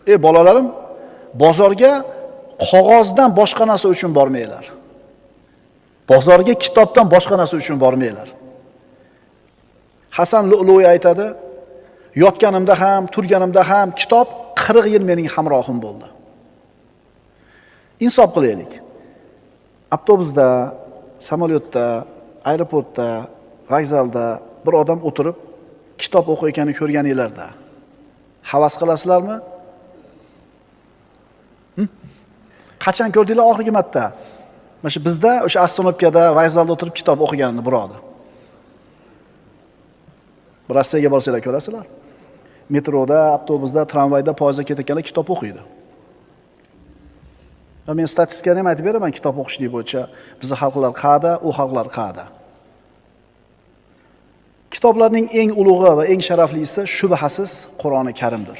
Bolalarim, bozorga qog'ozdan boshqa narsa uchun bormanglar. Bozorga kitobdan boshqa narsa uchun bormanglar. Hasan Lu'lu'y aytadi, yotganimda ham, turganimda ham kitob 40 yil mening hamrohim bo'ldi. Insof qilaylik. Avtobusda, samolyotda, aeroportda, vokzalda bir odam o'tirib kitob o'qiyotganini ko'rganinglarda havas qilasizlarmi? Qachon ko'rdinglar oxirgi marta? Mana shu bizda o'sha astronomkada, vokzalda o'tirib kitob o'qiganini birovni. Rossiyaga borsanglar ko'rasizlar. Metroda, avtobusda, tramvayda, poyezdda ketayotganlar kitob o'qiydi. Va men statistikani ham aytib beraman kitob o'qishlik bo'yicha. Bizning xalqlar qayerda, u xalqlar qayerda. Kitoblarning eng ulug'i va eng sharaflisi shubhasiz Qur'oni Karimdir.